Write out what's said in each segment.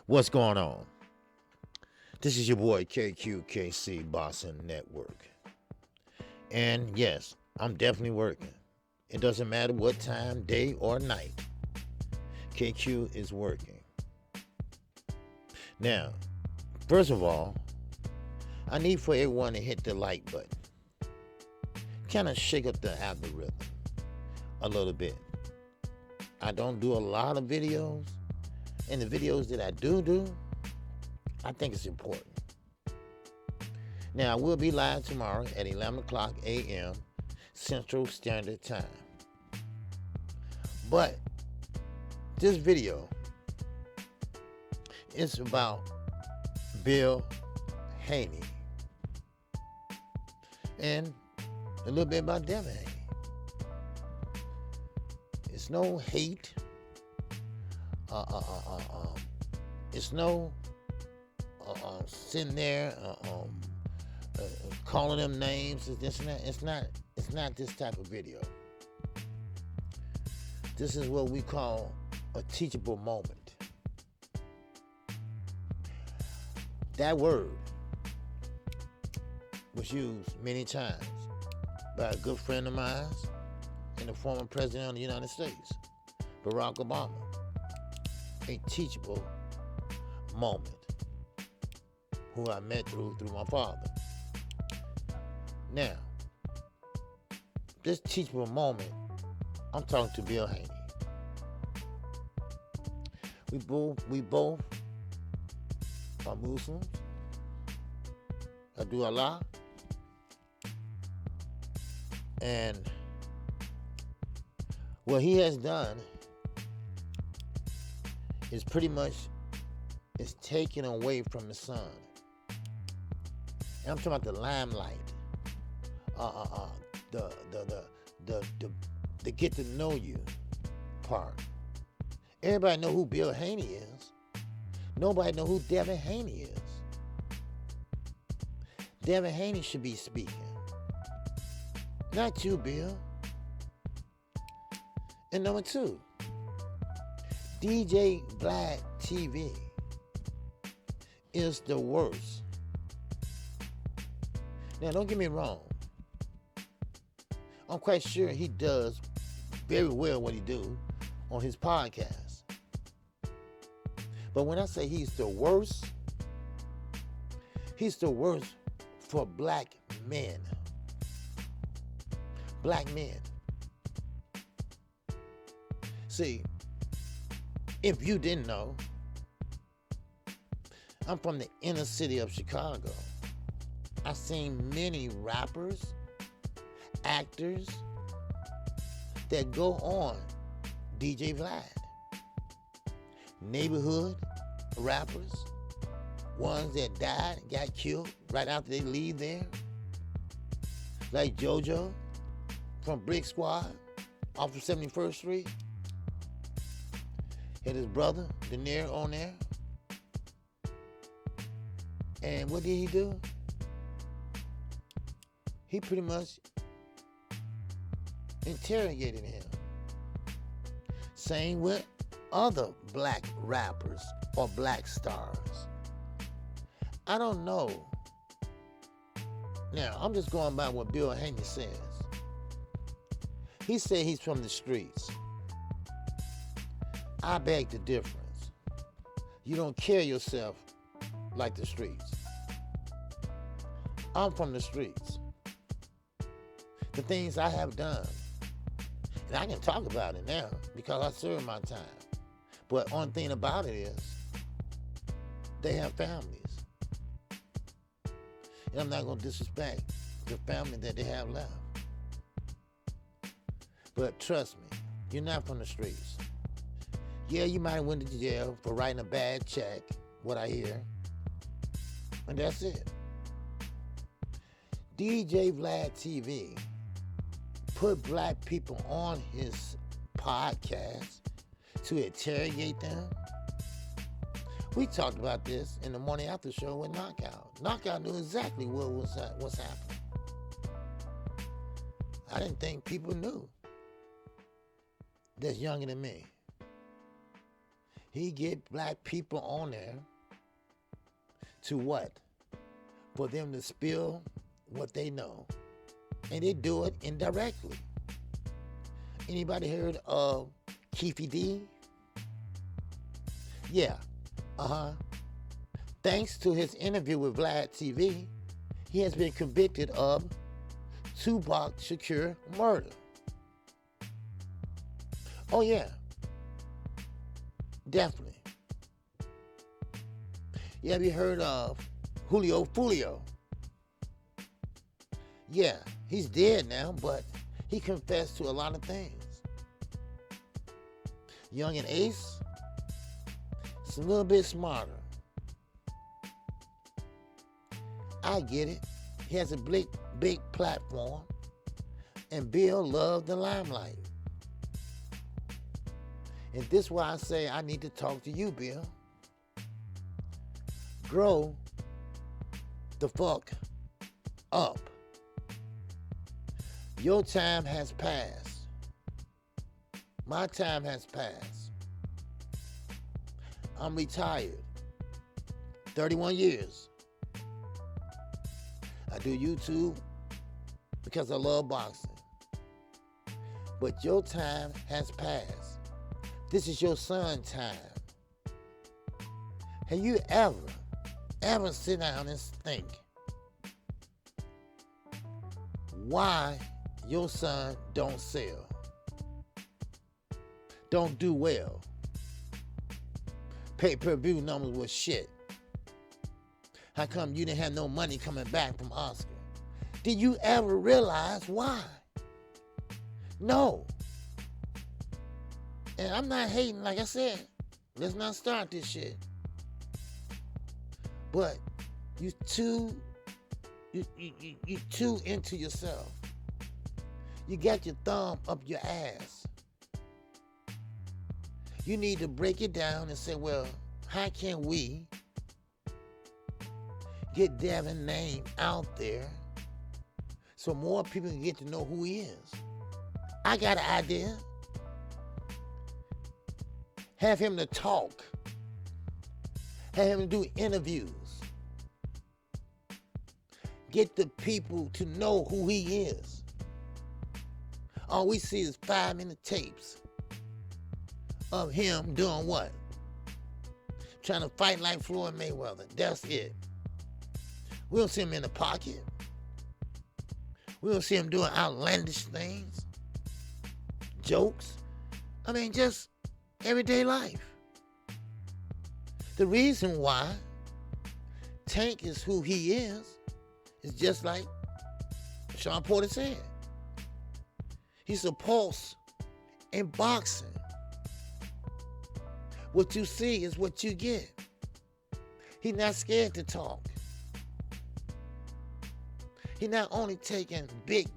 What's going on? This is your boy KQKC Boston Network. And yes, I'm definitely working. It doesn't matter what time, day, or night. KQ is working. Now, first of all, I need for everyone to hit the like button. Kind of shake up the algorithm a little bit. I don't do a lot of videos, and the videos that I do, I think it's important. Now, I will be live tomorrow at 11 o'clock a.m. Central Standard Time. But this video is about Bill Haney and a little bit about Devin Haney. It's no hate. It's no sitting there calling them names. This and that. It's not this type of video. This is what we call a teachable moment. That word was used many times by a good friend of mine and the former president of the United States, Barack Obama. A teachable moment, who I met through my father. Now, this teachable moment, I'm talking to Bill Haney. We both are Muslims. I do Allah. And what he has done is pretty much is taken away from the sun. And I'm talking about the limelight. The get to know you part. Everybody know who Bill Haney is. Nobody know who Devin Haney is. Devin Haney should be speaking. Not you, Bill. And number two, DJ Vlad TV is the worst. Now, don't get me wrong. I'm quite sure he does very well what he do on his podcast. But when I say he's the worst for black men. Black men. See, if you didn't know, I'm from the inner city of Chicago. I've seen many rappers, actors that go on DJ Vlad. Neighborhood rappers, ones that died, got killed right after they leave there. Like JoJo from Brick Squad off of 71st Street. Had his brother, De Niro, on there. And what did he do? He pretty much interrogated him. Same with other black rappers or black stars. I don't know. Now, I'm just going by what Bill Haney says. He said he's from the streets. I beg the difference. You don't carry yourself like the streets. I'm from the streets. The things I have done, and I can talk about it now because I served my time. But one thing about it is, they have families. And I'm not going to disrespect the family that they have left. But trust me, you're not from the streets. Yeah, you might have went to jail for writing a bad check, what I hear. And that's it. DJ Vlad TV put black people on his podcast to interrogate them. We talked about this in the morning after show with Knockout. Knockout knew exactly what's happening. I didn't think people knew that's younger than me. He get black people on there to what? For them to spill what they know. And they do it indirectly. Anybody heard of Keefe D? Yeah. Thanks to his interview with Vlad TV, he has been convicted of Tupac Shakur murder. Oh yeah. Definitely. Yeah, have you heard of Julio Fulio? Yeah, he's dead now, but he confessed to a lot of things. Young and Ace, it's a little bit smarter. I get it. He has a big platform, and Bill loved the limelight. And this is why I say I need to talk to you, Bill. Grow the fuck up. Your time has passed. My time has passed. I'm retired. 31 years. I do YouTube because I love boxing. But your time has passed. This is your son's time. Have you ever sit down and think why your son don't sell, don't do well? Pay-per-view numbers was shit. How come you didn't have no money coming back from Oscar? Did you ever realize why? No. And I'm not hating, like I said. Let's not start this shit. But you too into yourself. You got your thumb up your ass. You need to break it down and say, well, how can we get Devin's name out there so more people can get to know who he is? I got an idea. Have him to talk. Have him to do interviews. Get the people to know who he is. All we see is 5-minute tapes of him doing what? Trying to fight like Floyd Mayweather. That's it. We don't see him in the pocket. We don't see him doing outlandish things. Jokes. I mean, just everyday life. The reason why Tank is who he is just like Sean Porter said. He's a pulse in boxing. What you see is what you get. He's not scared to talk. He's not only taking big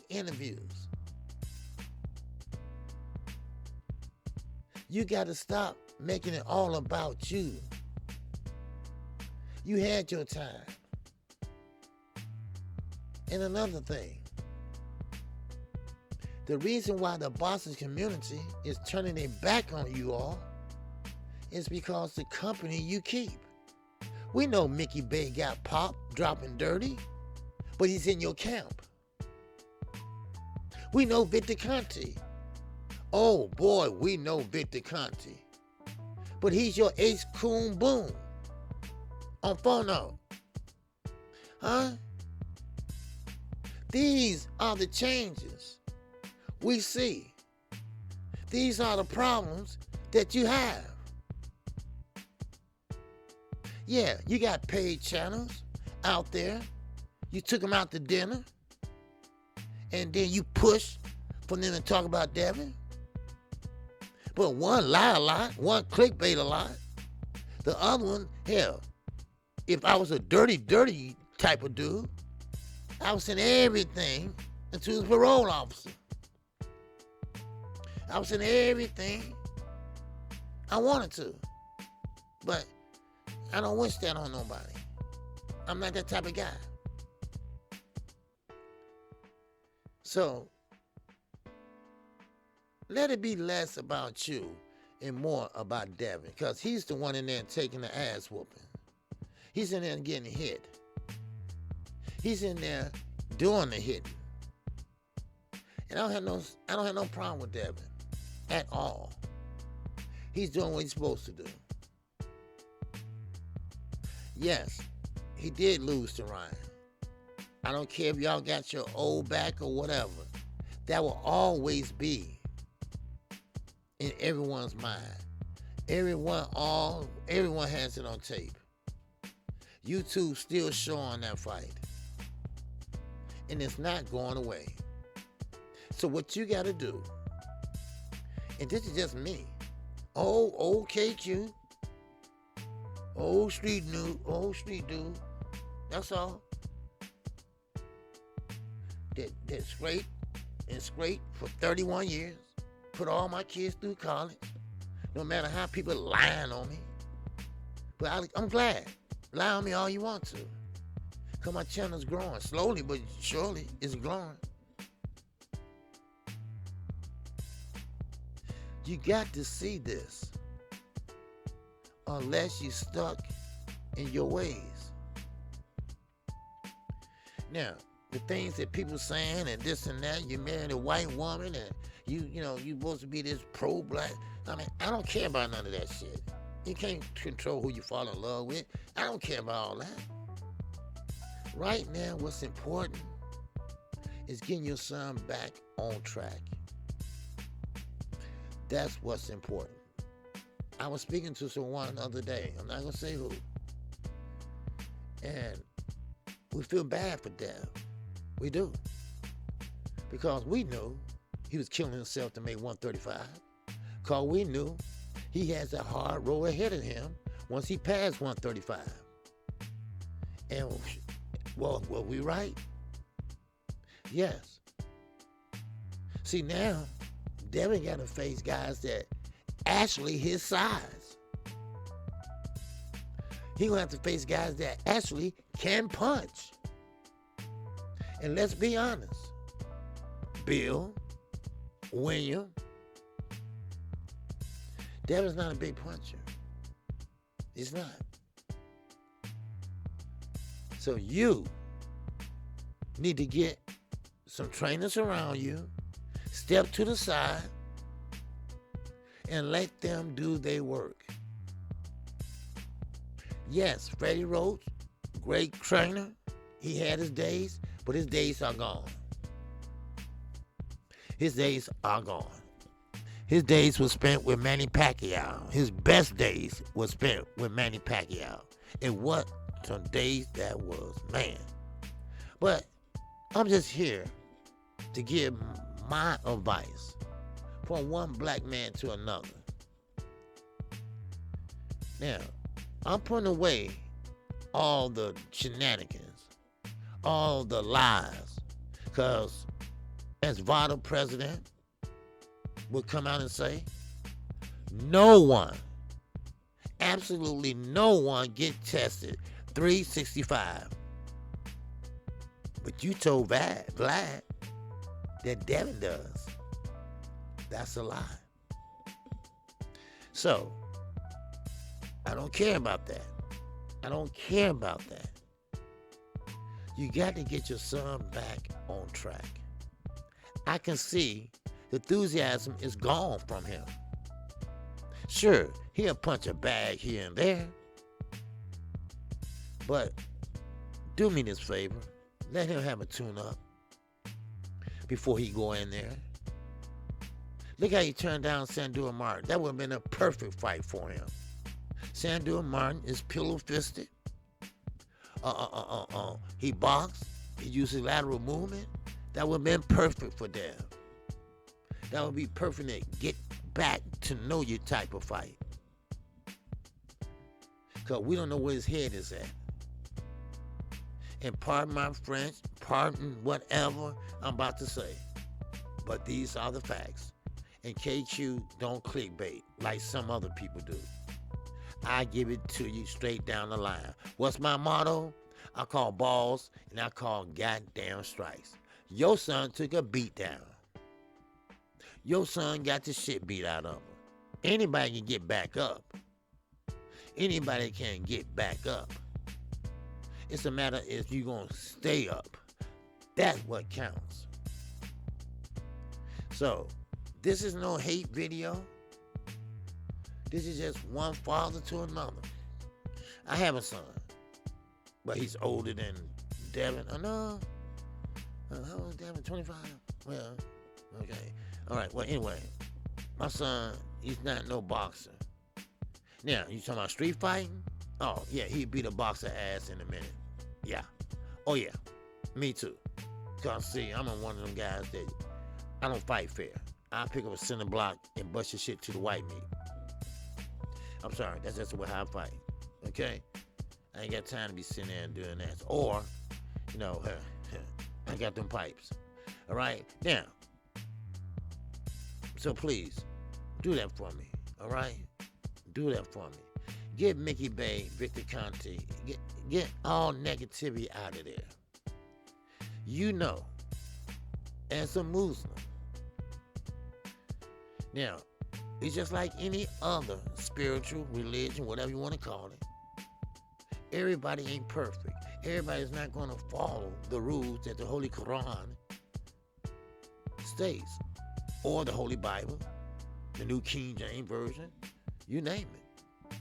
interviews. You got to stop making it all about you. You had your time. And another thing, the reason why the boxing community is turning their back on you all is because the company you keep. We know Mickey Bay got popped dropping dirty, but he's in your camp. We know Victor Conte. Oh boy, we know Victor Conte. But he's your ace coon boom on phono. Huh? These are the changes we see. These are the problems that you have. Yeah, you got paid channels out there. You took them out to dinner, and then you push for them to talk about Devin. But one lie a lot, one clickbait a lot. The other one, hell, if I was a dirty type of dude, I was sending everything into the parole officer. I was sending everything I wanted to. But I don't wish that on nobody. I'm not that type of guy. So let it be less about you and more about Devin, because he's the one in there taking the ass whooping. He's in there getting hit. He's in there doing the hitting. And I don't have no problem with Devin at all. He's doing what he's supposed to do. Yes, he did lose to Ryan. I don't care if y'all got your old back or whatever. That will always be in everyone's mind. Everyone has it on tape. YouTube still showing that fight. And it's not going away. So what you got to do, and this is just me, old KQ, old street dude, that's all. That scraped for 31 years, put all my kids through college, no matter how people lying on me. But I'm glad. Lie on me all you want to. Because my channel's growing. Slowly but surely it's growing. You got to see this. Unless you're stuck in your ways. Now, the things that people saying and this and that, you married a white woman and you supposed to be this pro-black. I mean, I don't care about none of that shit. You can't control who you fall in love with. I don't care about all that. Right now, what's important is getting your son back on track. That's what's important. I was speaking to someone the other day. I'm not going to say who. And we feel bad for Dev. We do. Because we knew he was killing himself to make 135. Because we knew he has a hard road ahead of him once he passed 135. And, well, were we right? Yes. See, now, Devin got to face guys that actually his size. He gonna have to face guys that actually can punch. And let's be honest, Bill, William, Devin's not a big puncher. He's not. So you need to get some trainers around you, step to the side, and let them do their work. Yes, Freddie Roach, great trainer. He had his days, but his days are gone. His days are gone. His days were spent with Manny Pacquiao. His best days were spent with Manny Pacquiao. And what some days that was, man. But I'm just here to give my advice from one black man to another. Now, I'm putting away all the shenanigans, all the lies, because as VADA president would come out and say, no one, absolutely no one get tested 365. But you told Vlad that Devin does. That's a lie. So, I don't care about that. I don't care about that. You got to get your son back on track. I can see the enthusiasm is gone from him. Sure, he'll punch a bag here and there. But do me this favor. Let him have a tune-up before he go in there. Look how he turned down Sandor Martin. That would have been a perfect fight for him. Sandor Martin is pillow-fisted. He boxed. He uses lateral movement. That would have been perfect for Dev. That would be perfect to get back to know you type of fight. Because we don't know where his head is at. And pardon my French, pardon whatever I'm about to say. But these are the facts. And KQ don't clickbait like some other people do. I give it to you straight down the line. What's my motto? I call balls and I call goddamn strikes. Your son took a beat down. Your son got the shit beat out of him. Anybody can get back up. Anybody can get back up. It's a matter if you're going to stay up. That's what counts. So, this is no hate video. This is just one father to another. I have a son, but he's older than Devin. Oh, no. How old is Devin? 25? Well, okay. All right. Well, anyway, my son, he's not no boxer. Now, you talking about street fighting? Oh, yeah, he beat a boxer ass in a minute. Yeah. Oh, yeah. Me too. Because, see, I'm one of them guys that I don't fight fair. I pick up a center block and bust your shit to the white meat. I'm sorry. That's just the way I fight. Okay? I ain't got time to be sitting there and doing that. Or, you know, I got them pipes. All right? Now, so please, do that for me. All right? Do that for me. Get Mickey Bay, Victor Conte, get all negativity out of there. You know, as a Muslim, now, it's just like any other spiritual, religion, whatever you want to call it. Everybody ain't perfect. Everybody's not going to follow the rules that the Holy Quran states, or the Holy Bible, the New King James Version, you name it.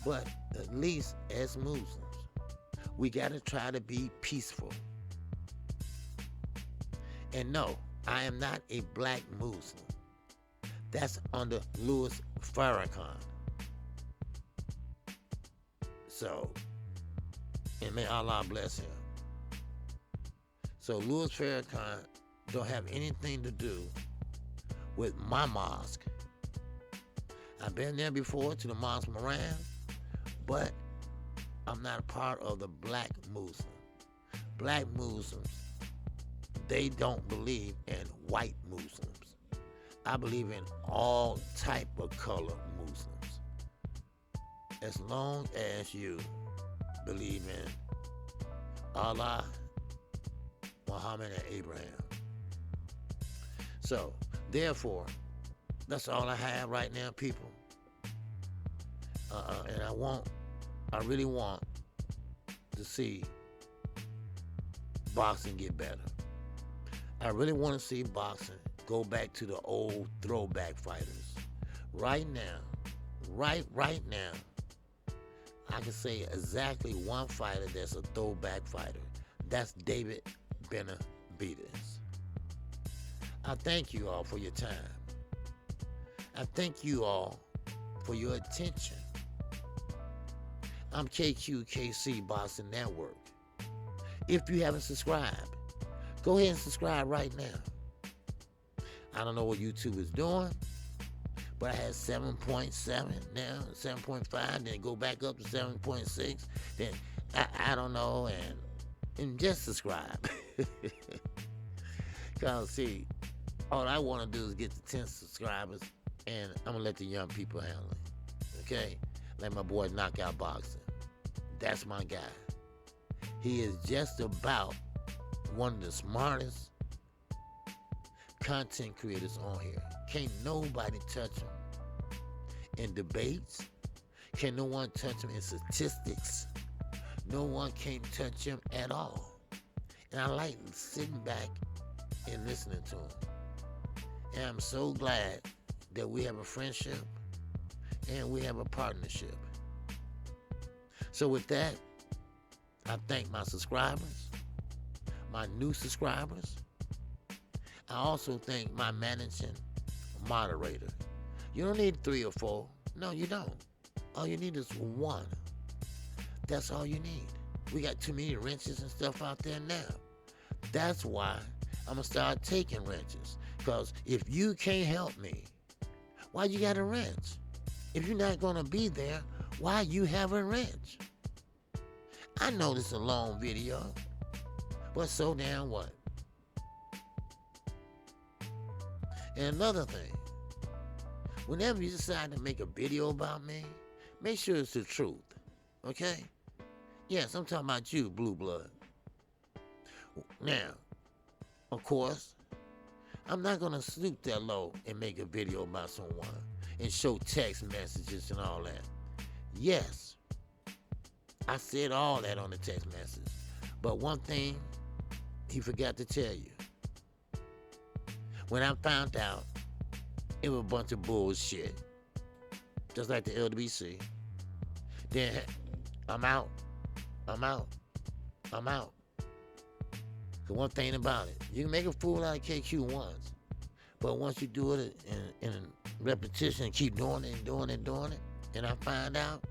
But at least as Muslims, we got to try to be peaceful. And no, I am not a black Muslim. That's under Louis Farrakhan. So, and may Allah bless him. So Louis Farrakhan don't have anything to do with my mosque. I've been there before to the Mosque Moran, but I'm not a part of the black Muslim. Black Muslims, they don't believe in white Muslims. I believe in all type of color Muslims. As long as you believe in Allah, Muhammad, and Abraham. So, therefore, that's all I have right now, people. And I really want to see boxing get better. I really want to see boxing go back to the old throwback fighters. Right now, right now, I can say exactly one fighter that's a throwback fighter. That's David Benavidez. I thank you all for your time. I thank you all for your attention. I'm KQKC Boxing Network. If you haven't subscribed, go ahead and subscribe right now. I don't know what YouTube is doing, but I had 7.7 now, 7.5, then go back up to 7.6. Then I don't know, and just subscribe. Because, see, all I want to do is get to 10 subscribers, and I'm going to let the young people handle it. Okay? Like my boy Knockout Boxing. That's my guy. He is just about one of the smartest content creators on here. Can't nobody touch him in debates. Can't no one touch him in statistics. No one can touch him at all. And I like sitting back and listening to him. And I'm so glad that we have a friendship and we have a partnership. So with that, I thank my subscribers, my new subscribers. I also thank my managing moderator. You don't need 3 or 4. No, you don't. All you need is 1. That's all you need. We got too many wrenches and stuff out there now. That's why I'm going to start taking wrenches. Because if you can't help me, why you got a wrench? If you're not going to be there, why you have a wrench? I know this is a long video, but so damn what? And another thing, whenever you decide to make a video about me, make sure it's the truth, okay? Yes, I'm talking about you, Blue Blood. Now, of course, I'm not going to stoop that low and make a video about someone. and show text messages and all that. Yes, I said all that on the text message. But one thing he forgot to tell you. When I found out, it was a bunch of bullshit. Just like the LWC. Then I'm out. Cause one thing about it, you can make a fool out of KQ once. But once you do it in repetition and keep doing it and doing it and doing it, and I find out,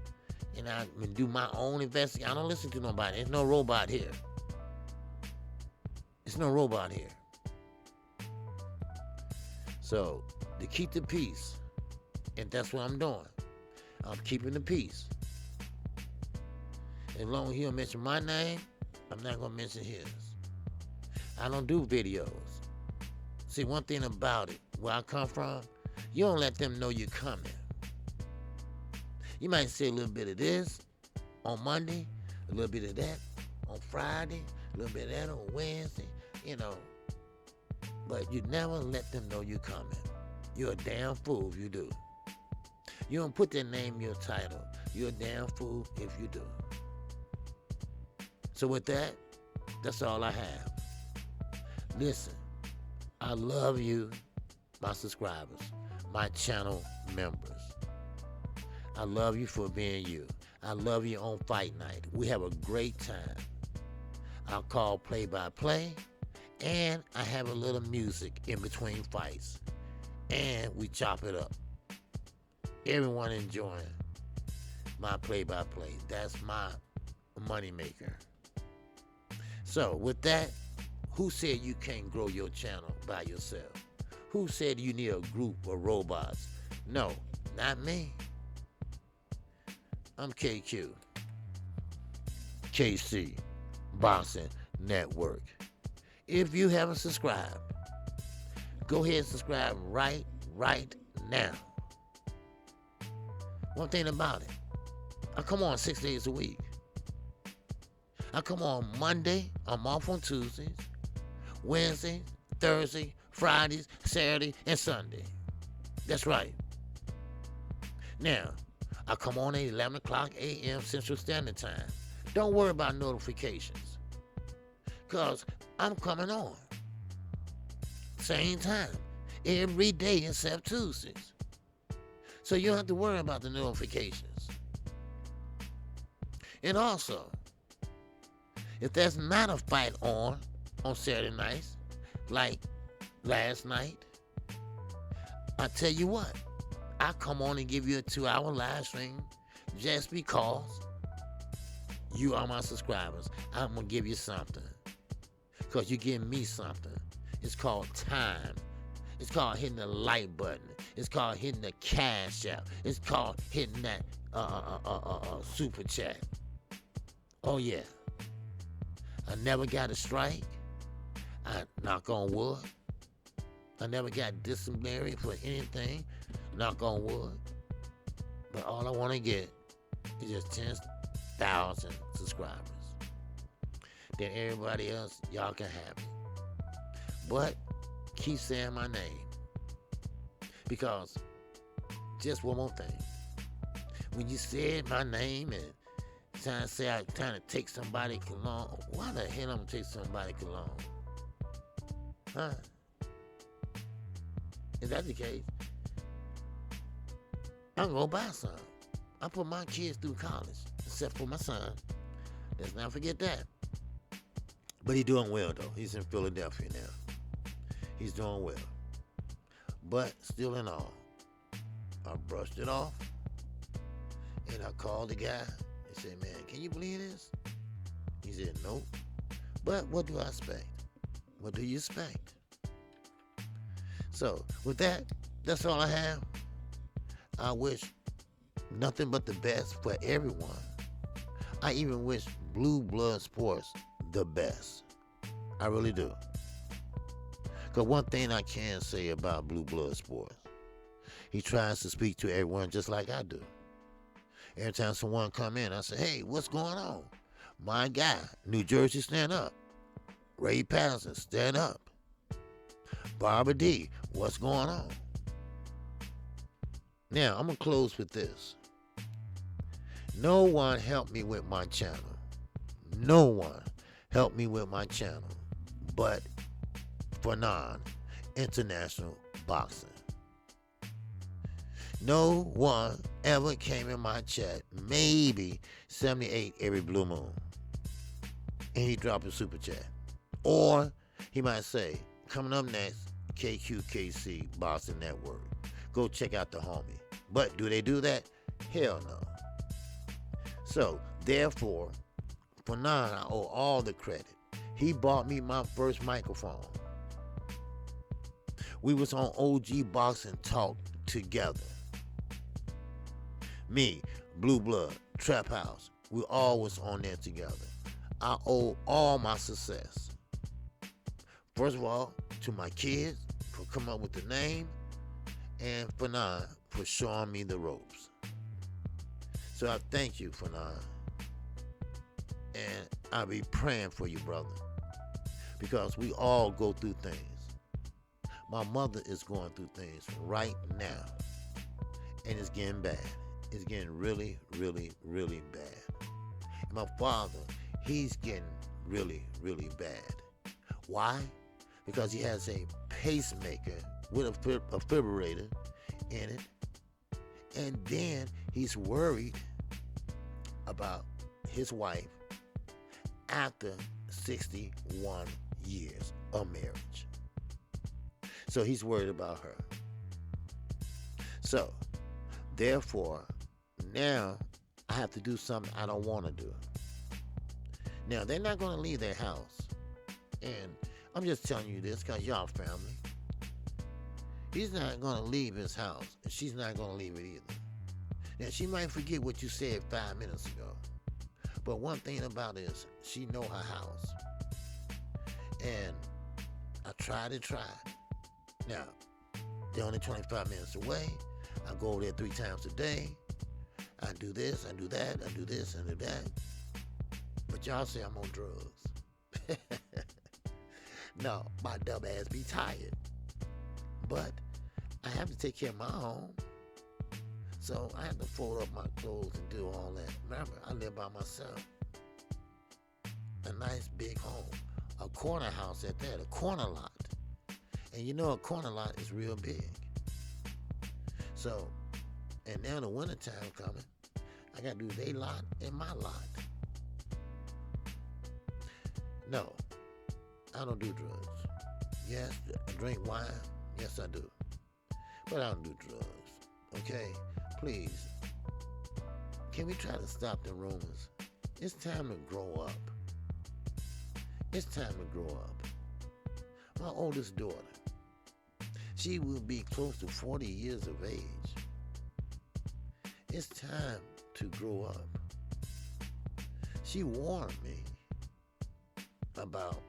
and I do my own investigation. I don't listen to nobody. There's no robot here. There's no robot here. So, to keep the peace, and that's what I'm doing. I'm keeping the peace. As long as he don't mention my name, I'm not going to mention his. I don't do videos. See, one thing about it, where I come from, you don't let them know you're coming. You might say a little bit of this on Monday, a little bit of that on Friday, a little bit of that on Wednesday, But you never let them know you're coming. You're a damn fool if you do. You don't put their name in your title. You're a damn fool if you do. So with that, that's all I have. Listen, I love you, my subscribers, my channel members. I love you for being you. I love you on fight night. We have a great time. I'll call play-by-play, and I have a little music in between fights, and we chop it up. Everyone enjoying my play-by-play. That's my money maker. So with that, who said you can't grow your channel by yourself? Who said you need a group of robots? No, not me. I'm KQ. KC Boxing Network. If you haven't subscribed, go ahead and subscribe right now. One thing about it, I come on 6 days a week. I come on Monday, I'm off on Tuesdays, Wednesday, Thursday, Fridays, Saturday, and Sunday. That's right. Now, I come on at 11 o'clock a.m. Central Standard Time. Don't worry about notifications, because I'm coming on. Same time, every day except Tuesdays. So you don't have to worry about the notifications. And also, if there's not a fight on Saturday nights, like last night, I tell you what, I come on and give you a 2-hour live stream just because you are my subscribers. I'm going to give you something because you're giving me something. It's called time. It's called hitting the like button. It's called hitting the cash out. It's called hitting that super chat. Oh, yeah. I never got a strike. I knock on wood. I never got disciplinary for anything. Knock on wood. But all I want to get is just 10,000 subscribers. Then everybody else, y'all can have it. But keep saying my name. Because, just one more thing. When you said my name and trying to say I'm trying to take somebody cologne, why the hell I'm going to take somebody cologne? Huh? If that's the case, I'm going to buy some. I put my kids through college, except for my son. Let's not forget that. But he's doing well, though. He's in Philadelphia now. He's doing well. But still in all, I brushed it off, and I called the guy and said, man, can you believe this? He said, nope. But what do I expect? What do you expect? So, with that, that's all I have. I wish nothing but the best for everyone. I even wish Blue Blood Sports the best. I really do. Because one thing I can say about Blue Blood Sports, he tries to speak to everyone just like I do. Every time someone come in, I say, hey, what's going on? My guy, New Jersey, stand up. Ray Patterson, stand up. Barbara D, what's going on? Now, I'm going to close with this. No one helped me with my channel. No one helped me with my channel but Fanon International Boxing. No one ever came in my chat, maybe 78 every blue moon, and he dropped a super chat. Or he might say, coming up next, KQKC Boxing Network. Go check out the homie. But do they do that? Hell no. So, therefore, Fanon, I owe all the credit. He bought me my first microphone. We was on OG Boxing Talk together. Me, Blue Blood, Trap House, we all was on there together. I owe all my success. First of all, to my kids for coming up with the name, and Fanon for showing me the ropes. So I thank you, Fanon. And I'll be praying for you, brother, because we all go through things. My mother is going through things right now, and it's getting bad. It's getting really, really, really bad. And my father, he's getting really, really bad. Why? Because he has a pacemaker with a defibrillator in it, and then he's worried about his wife after 61 years of marriage. So he's worried about her. So, therefore, now I have to do something I don't want to do. Now, they're not going to leave their house. And I'm just telling you this because y'all family. He's not going to leave his house, and she's not going to leave it either. Now, she might forget what you said 5 minutes ago. But one thing about it is, she know her house. And I tried to try. Now, they're only 25 minutes away. I go over there 3 times a day. I do this, I do that, I do this, I do that. But y'all say I'm on drugs. No, my dumb ass be tired. But I have to take care of my home. So I have to fold up my clothes and do all that. Remember, I live by myself. A nice big home. A corner house at that, a corner lot. And you know a corner lot is real big. So, and now the wintertime coming, I got to do their lot and my lot. No, I don't do drugs. Yes, I drink wine. Yes, I do. But I don't do drugs. Okay? Please. Can we try to stop the rumors? It's time to grow up. It's time to grow up. My oldest daughter, she will be close to 40 years of age. It's time to grow up. She warned me about,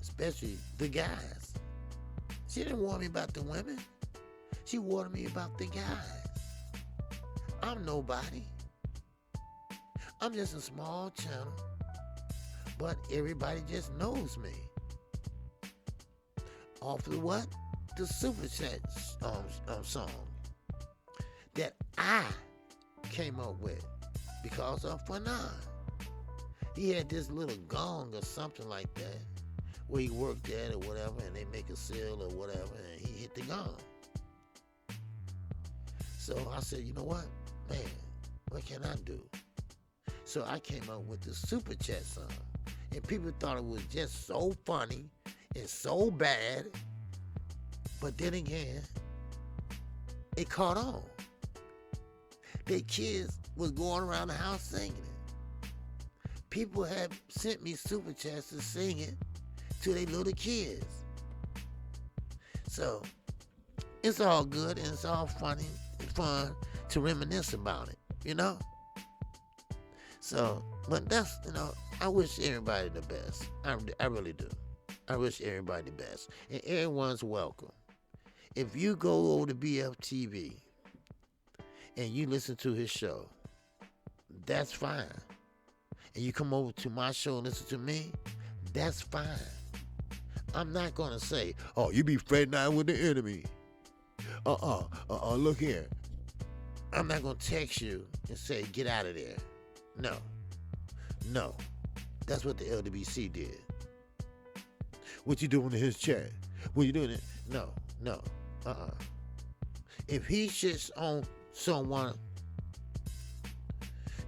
especially the guys. She didn't warn me about the women. She warned me about the guys. I'm nobody. I'm just a small channel, but everybody just knows me. Off of what? The Super Chat song that I came up with because of Fanon. He had this little gong or something like that where he worked at or whatever, and they make a sale or whatever, and he hit the gong. So I said, you know what? Man, what can I do? So I came up with the Super Chat song, and people thought it was just so funny and so bad, but then again, it caught on. The kids was going around the house singing it. People had sent me Super Chats to sing it to their little kids. So it's all good and it's all funny and fun to reminisce about it, you know? So, but that's, you know, I wish everybody the best. I really do. I wish everybody the best. And everyone's welcome. If you go over to BFTV and you listen to his show, that's fine. And you come over to my show and listen to me, that's fine. I'm not going to say, oh, you be fighting out with the enemy. Look here. I'm not going to text you and say, get out of there. No. That's what the LWC did. What you doing in his chat? What you doing? No. If he shits on someone,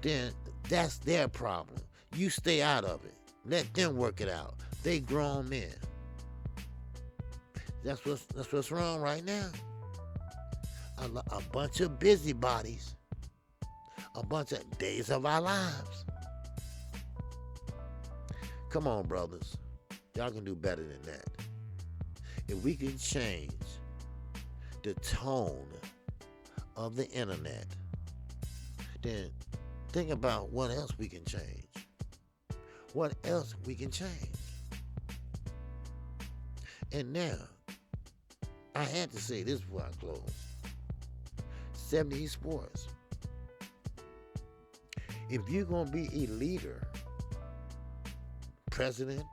then that's their problem. You stay out of it. Let them work it out. They grown men. That's what's wrong right now. A bunch of busybodies. A bunch of days of our lives. Come on, brothers. Y'all can do better than that. If we can change the tone of the internet, then think about what else we can change. What else we can change. And now, I had to say this before I close. 70 Sports. If you're going to be a leader, president,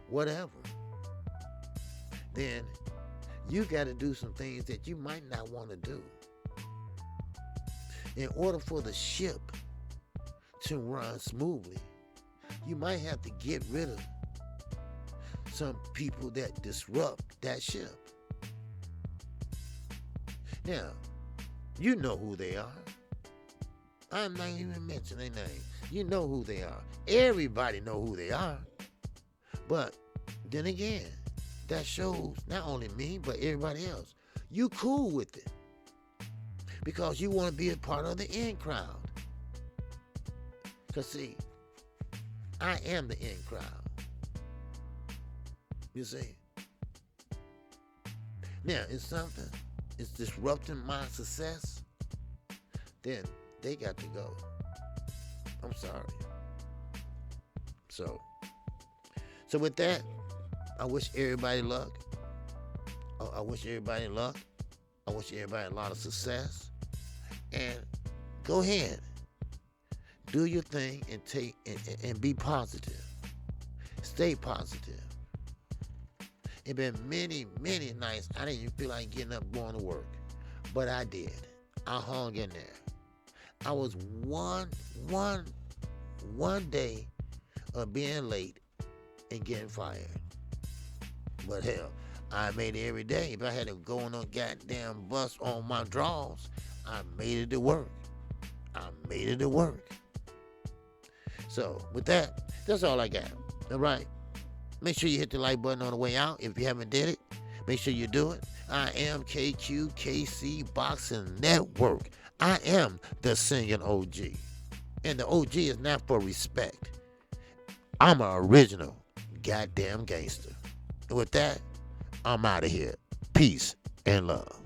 whatever, then you got to do some things that you might not want to do. In order for the ship to run smoothly, you might have to get rid of some people that disrupt that ship. Now, you know who they are. I'm not even mentioning their name. You know who they are. Everybody know who they are. But then again, that shows not only me, but everybody else. You cool with it. Because you want to be a part of the in crowd. Because see, I am the in crowd. You see? Now, it's something. It's disrupting my success. Then they got to go. I'm sorry. So with that, I wish everybody luck. I wish everybody luck. I wish everybody a lot of success. And go ahead. Do your thing and take and be positive. Stay positive. It's been many, many nights I didn't even feel like getting up going to work. But I did. I hung in there. I was one day of being late and getting fired. But hell, I made it every day. If I had to go on a goddamn bus on my draws, I made it to work. So with that, that's all I got. All right. Make sure you hit the like button on the way out. If you haven't did it, make sure you do it. I am KQKC Boxing Network. I am the singing OG. And the OG is not for respect. I'm an original goddamn gangster. And with that, I'm out of here. Peace and love.